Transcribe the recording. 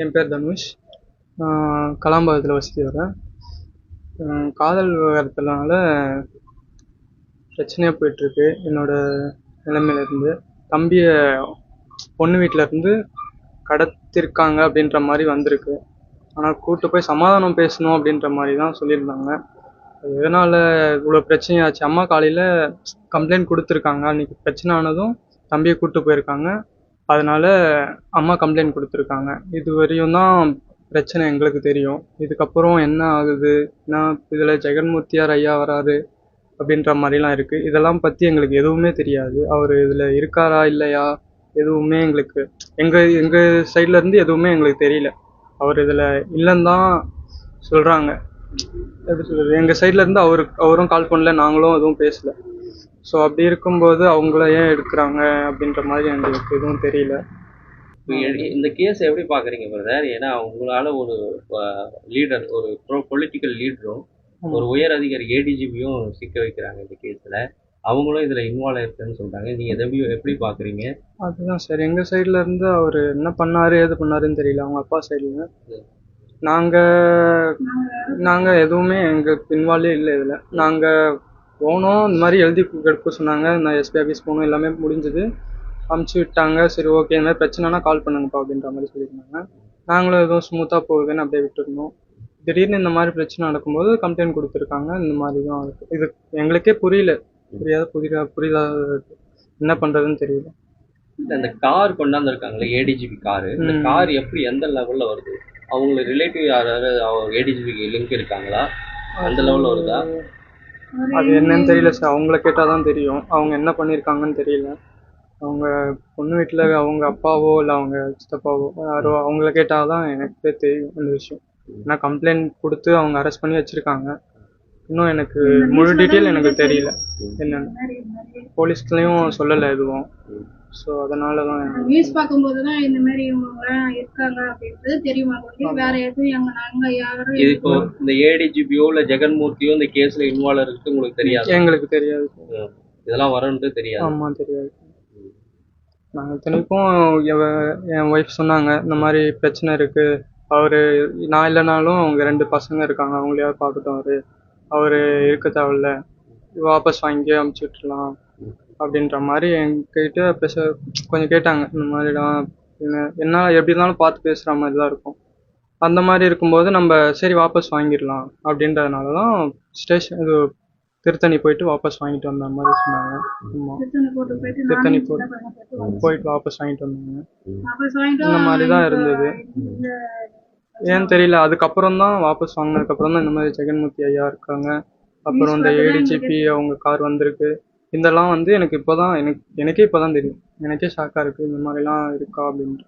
என் பேர் தனுஷ். நான் கலாம்பாக்கத்தில் வசித்து வரேன். காதல் விவகாரத்தினால பிரச்சனையாக போயிட்டுருக்கு. என்னோட நிலைமையிலேருந்து தம்பியை பொண்ணு வீட்டிலேருந்து கடத்திருக்காங்க அப்படின்ற மாதிரி வந்திருக்கு. ஆனால் கூப்பிட்டு போய் சமாதானம் பேசணும் அப்படின்ற மாதிரி தான் சொல்லியிருந்தாங்க. அது எதனால் இவ்வளோ பிரச்சனையாச்சு? அம்மா காலையில் கம்ப்ளைண்ட் கொடுத்துருக்காங்க. அன்றைக்கி பிரச்சனை ஆனதும் தம்பியை கூப்பிட்டு போயிருக்காங்க. அதனால் அம்மா கம்ப்ளைண்ட் கொடுத்துருக்காங்க. இது வரையும் தான் பிரச்சனை எங்களுக்கு தெரியும். இதுக்கப்புறம் என்ன ஆகுது, ஏன்னா இதில் ஜெகன்மூர்த்தியார் ஐயா வராரு அப்படின்ற மாதிரிலாம் இருக்குது. இதெல்லாம் பற்றி எங்களுக்கு எதுவுமே தெரியாது. அவர் இதில் இருக்காரா இல்லையா எதுவுமே எங்களுக்கு எங்கள் சைட்லேருந்து எதுவுமே எங்களுக்கு தெரியல. அவர் இதில் இல்லைன்னு தான் சொல்கிறாங்க. எப்படி சொல்கிறது, எங்கள் சைட்லேருந்து அவரும் கால் பண்ணல, நாங்களும் எதுவும் பேசலை. ஸோ அப்படி இருக்கும்போது அவங்கள ஏன் எடுக்கிறாங்க அப்படின்ற மாதிரி எங்களுக்கு எதுவும் தெரியல. இந்த கேஸ் எப்படி பார்க்குறீங்க பிரதர்? ஏன்னா உங்களால் ஒரு லீடர், ஒரு பொலிட்டிக்கல் லீடரும் ஒரு உயர் அதிகாரி ஏடிஜிபியும் சிக்க வைக்கிறாங்க இந்த கேஸில். அவங்களும் இதில் இன்வால்வ் ஆயிருக்குன்னு சொல்கிறாங்க. நீங்கள் எப்படி பார்க்குறீங்க? அதுதான் சார், எங்கள் சைடில் இருந்து அவர் என்ன பண்ணார் ஏது பண்ணாருன்னு தெரியல. அவங்க அப்பா சைடில் நாங்கள் எதுவுமே எங்களுக்கு இன்வால்வே இல்லை இதில். நாங்கள் போனோம், இந்த மாதிரி எழுதி எடுக்க சொன்னாங்க. நான் எஸ்பி ஆஃபீஸ் போகணும், எல்லாமே முடிஞ்சது, அமுச்சு விட்டாங்க. சரி ஓகே, இந்த மாதிரி பிரச்சனைனா கால் பண்ணுங்கப்பா அப்படின்ற மாதிரி சொல்லியிருந்தாங்க. நாங்களும் எதுவும் ஸ்மூத்தாக போகுதுன்னு அப்படியே விட்டுருந்தோம். திடீர்னு இந்த மாதிரி பிரச்சனை நடக்கும்போது கம்ப்ளைண்ட் கொடுத்துருக்காங்க. இந்த மாதிரி தான் இருக்குது. இது எங்களுக்கே புரியுதா என்ன பண்ணுறதுன்னு தெரியல. இந்த கார் கொண்டாந்துருக்காங்களே ஏடிஜிபி காரு, இந்த கார் எப்படி எந்த லெவலில் வருது? அவங்க ரிலேட்டிவ் யாராவது ஏடிஜிபிக்கு லிங்க் இருக்காங்களா? அந்த லெவலில் வருதா? அது என்னன்னு தெரியல சார், அவங்கள கேட்டால் தான் தெரியும். அவங்க என்ன பண்ணியிருக்காங்கன்னு தெரியல. அவங்க பொண்ணு வீட்டில் அவங்க அப்பாவோ இல்லை அவங்க சித்தப்பாவோ யாரோ அவங்கள கேட்டால் தான் எனக்கே தெரியும் இந்த விஷயம். ஏன்னா கம்ப்ளைண்ட் கொடுத்து அவங்க அரெஸ்ட் பண்ணி வச்சுருக்காங்க. இன்னும் எனக்கு முழு டீட்டெயில் எனக்கு தெரியல என்னென்னு. போலீஸ்லையும் சொல்லலை எதுவும். ஸோ அதனால தான் நியூஸ் பார்க்கும்போது தான் இந்த மாதிரி இவங்கலாம் இருக்காங்க அப்படின்றது தெரியுமா? வேற எதுவும் நாங்கள் யாரும் இப்போ இந்த ஏடிஜிபியோ இல்லை ஜெகன்மூர்த்தியோ இந்த கேஸில் இன்வால்வ் இருக்கு உங்களுக்கு தெரியாது? எங்களுக்கு தெரியாது. இதெல்லாம் வரும்னு தெரியாது. ஆமாம், தெரியாது. நாங்கள் இத்தனைக்கும் என் ஒய்ஃப் சொன்னாங்க, இந்த மாதிரி பிரச்சனை இருக்குது, அவர் நான் இல்லைனாலும் அவங்க 2 பசங்க இருக்காங்க, அவங்களையாவது பார்க்கட்டும், அவர் இருக்க தேவையில்ல, வாபஸ் வாங்கி அமுச்சு விட்டுலாம் அப்படின்ற மாதிரி என்கிட்ட கொஞ்சம் கேட்டாங்க. இந்த மாதிரிலாம் என்ன எப்படி இருந்தாலும் பார்த்து பேசுகிற மாதிரி தான் இருக்கும். அந்த மாதிரி இருக்கும்போது நம்ம சரி வாபஸ் வாங்கிடலாம் அப்படின்றதுனால தான் இது திருத்தணி போயிட்டு வாபஸ் வாங்கிட்டு வந்த மாதிரி சொன்னாங்க. ஆமாம், திருத்தணி போயிட்டு வாபஸ் வாங்கிட்டு வந்தாங்க. இந்த மாதிரி தான் இருந்தது. ஏன்னு தெரியல. அதுக்கப்புறம் தான் வாபஸ் வாங்கினதுக்கப்புறம் தான் இந்த மாதிரி ஜெகன்மூர்த்தி ஐயா இருக்காங்க, அப்புறம் இந்த ஏடிஜிபி அவங்க கார் வந்திருக்கு. இதெல்லாம் எனக்கு இப்போதான் எனக்கே இப்போதான் தெரியும். எனக்கே ஷாக்காக இருக்குது, இந்த மாதிரிலாம் இருக்கா அப்படின்ட்டு.